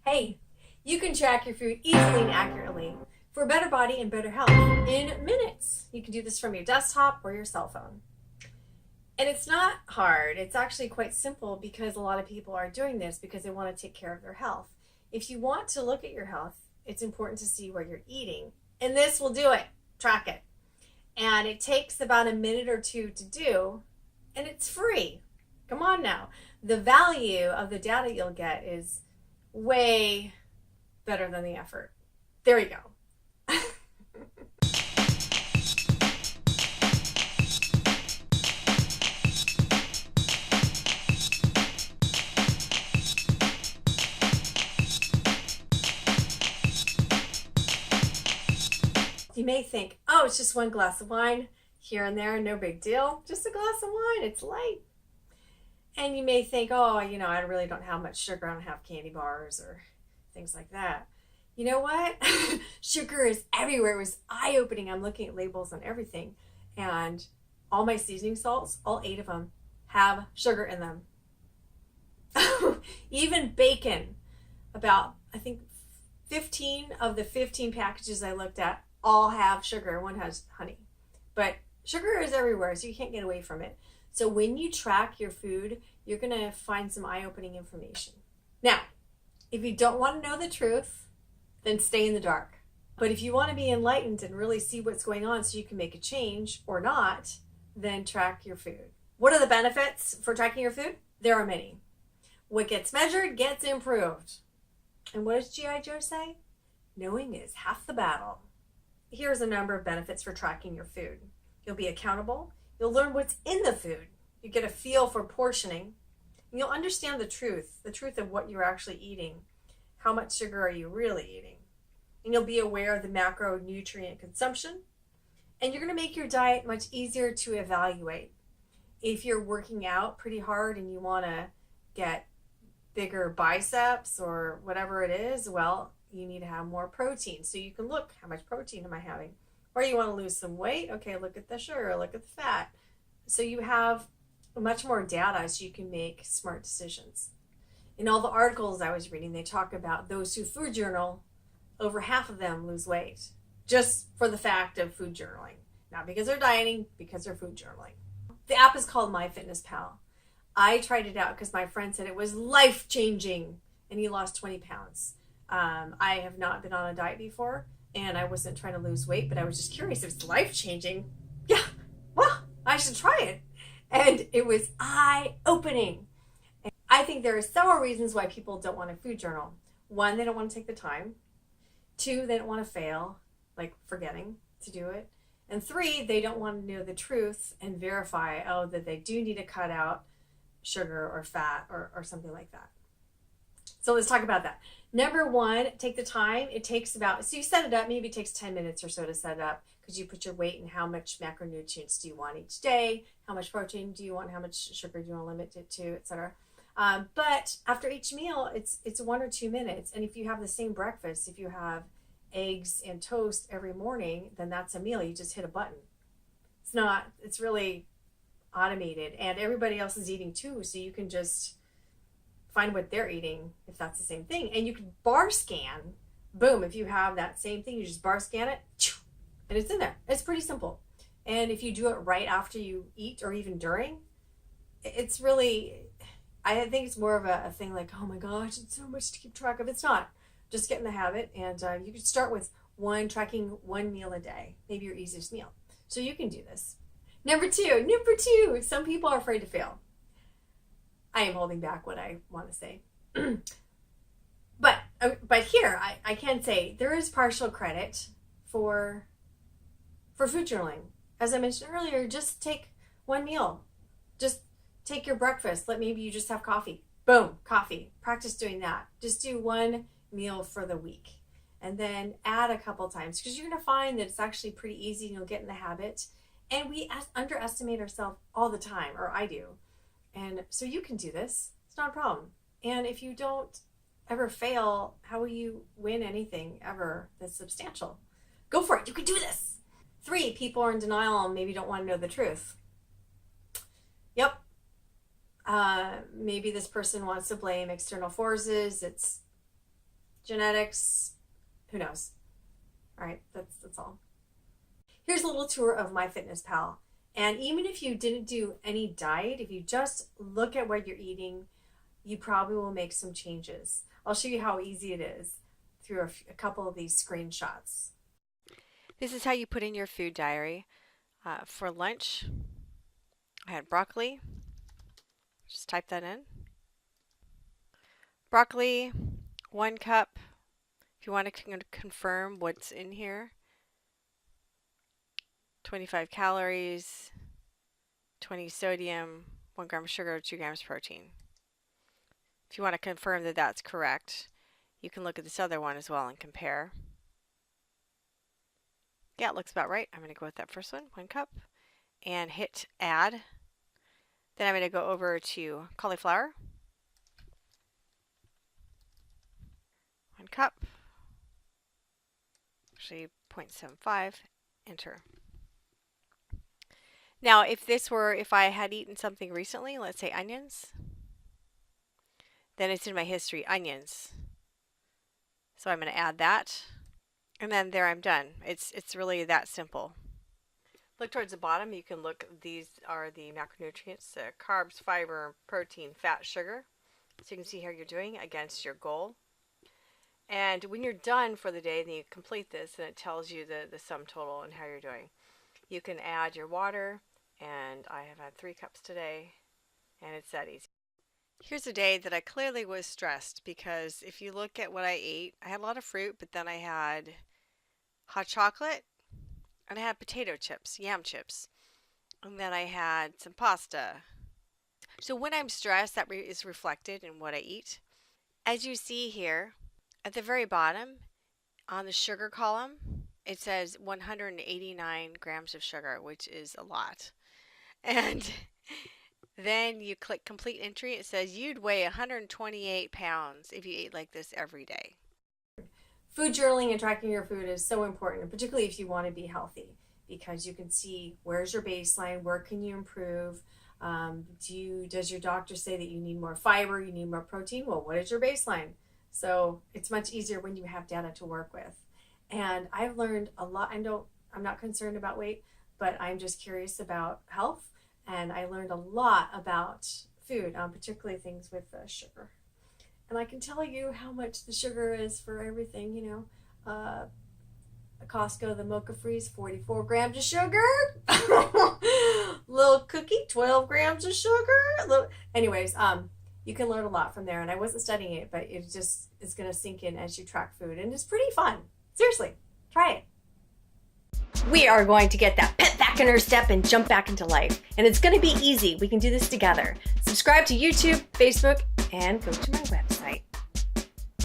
Hey, you can track your food easily and accurately for a better body and better health in minutes. You can do this from your desktop or your cell phone. And it's not hard. It's actually quite simple because a lot of people are doing this because they want to take care of their health. If you want to look at your health, it's important to see what you're eating. And this will do it. Track it. And it takes about a minute or two to do, and it's free. Come on now. The value of the data you'll get is way better than the effort. There you go. You may think, oh, it's just one glass of wine here and there, no big deal. Just a glass of wine, it's light. And you may think, oh, I really don't have much sugar. I don't have candy bars or things like that. You know what? Sugar is everywhere. It was eye-opening. I'm looking at labels on everything. And all my seasoning salts, all 8 of them, have sugar in them. Even bacon, about, I think, 15 of the 15 packages I looked at all have sugar. One has honey. But sugar is everywhere, so you can't get away from it. So when you track your food, you're going to find some eye-opening information. Now, if you don't want to know the truth, then stay in the dark. But if you want to be enlightened and really see what's going on so you can make a change or not, then track your food. What are the benefits for tracking your food? There are many. What gets measured gets improved. And what does G.I. Joe say? Knowing is half the battle. Here's a number of benefits for tracking your food. You'll be accountable. You'll learn what's in the food. You get a feel for portioning. And you'll understand the truth of what you're actually eating. How much sugar are you really eating? And you'll be aware of the macronutrient consumption. And you're going to make your diet much easier to evaluate. If you're working out pretty hard and you want to get bigger biceps or whatever it is, well, you need to have more protein. So you can look, how much protein am I having? Or you want to lose some weight? Okay, look at the sugar, look at the fat. So you have much more data so you can make smart decisions. In all the articles I was reading, they talk about those who food journal, over half of them lose weight just for the fact of food journaling. Not because they're dieting, because they're food journaling. The app is called MyFitnessPal. I tried it out because my friend said it was life-changing and he lost 20 pounds. I have not been on a diet before and I wasn't trying to lose weight, but I was just curious if it's life-changing. Yeah, well, I should try it. And it was eye-opening. And I think there are several reasons why people don't want to food journal. 1, they don't want to take the time. 2, they don't want to fail, like forgetting to do it. And 3, they don't want to know the truth and verify, that they do need to cut out sugar or fat or something like that. So let's talk about that. Number 1, take the time. It takes so you set it up, maybe it takes 10 minutes or so to set it up because you put your weight and how much macronutrients do you want each day, how much protein do you want, how much sugar do you want to limit it to, etc. But after each meal, it's 1 or 2 minutes. And if you have the same breakfast, if you have eggs and toast every morning, then that's a meal. You just hit a button. It's really automated and everybody else is eating too. So you can just find what they're eating if that's the same thing. And you can bar scan, boom, if you have that same thing, you just bar scan it and it's in there. It's pretty simple. And if you do it right after you eat or even during, it's really, I think it's more of a thing like, oh my gosh, it's so much to keep track of. It's not. Just get in the habit and you can start with tracking 1 meal a day, maybe your easiest meal. So you can do this. Number two, some people are afraid to fail. I am holding back what I want to say. But here, I can say there is partial credit for food journaling. As I mentioned earlier, just take 1 meal. Just take your breakfast. Maybe you just have coffee. Boom, coffee. Practice doing that. Just do 1 meal for the week. And then add a couple times because you're going to find that it's actually pretty easy and you'll get in the habit. And we underestimate ourselves all the time, or I do. And so you can do this. It's not a problem. And if you don't ever fail, how will you win anything ever that's substantial? Go for it. You can do this. 3, people are in denial and maybe don't want to know the truth. Yep. Maybe this person wants to blame external forces. It's genetics, who knows? All right, that's all. Here's a little tour of MyFitnessPal. And even if you didn't do any diet, if you just look at what you're eating, you probably will make some changes. I'll show you how easy it is through a couple of these screenshots. This is how you put in your food diary. For lunch, I had broccoli. Just type that in. Broccoli, 1 cup. If you want to confirm what's in here, 25 calories, 20 sodium, 1 gram of sugar, 2 grams protein. If you want to confirm that that's correct, you can look at this other one as well and compare. Yeah, it looks about right. I'm going to go with that first one, 1 cup, and hit add. Then I'm going to go over to cauliflower, 1 cup, actually 0.75, enter. Now, if I had eaten something recently, let's say onions, then it's in my history, onions. So I'm going to add that, and then there I'm done. It's really that simple. Look towards the bottom. You can look, these are the macronutrients, carbs, fiber, protein, fat, sugar. So you can see how you're doing against your goal. And when you're done for the day, then you complete this, and it tells you the sum total and how you're doing. You can add your water, and I have had 3 cups today, and it's that easy. Here's a day that I clearly was stressed, because if you look at what I ate, I had a lot of fruit, but then I had hot chocolate, and I had potato chips, yam chips, and then I had some pasta. So when I'm stressed, that is reflected in what I eat. As you see here, at the very bottom, on the sugar column, it says 189 grams of sugar, which is a lot. And then you click complete entry. It says you'd weigh 128 pounds if you ate like this every day. Food journaling and tracking your food is so important, particularly if you want to be healthy, because you can see where's your baseline, where can you improve. Does your doctor say that you need more fiber, you need more protein? Well, what is your baseline? So it's much easier when you have data to work with. And I've learned a lot. I'm not concerned about weight, but I'm just curious about health. And I learned a lot about food, particularly things with sugar. And I can tell you how much the sugar is for everything, Costco, the Mocha Freeze, 44 grams of sugar. Little cookie, 12 grams of sugar. Anyways, you can learn a lot from there. And I wasn't studying it, but it's going to sink in as you track food. And it's pretty fun. Seriously, try it. We are going to get that pep back in our step and jump back into life. And it's going to be easy. We can do this together. Subscribe to YouTube, Facebook, and go to my website.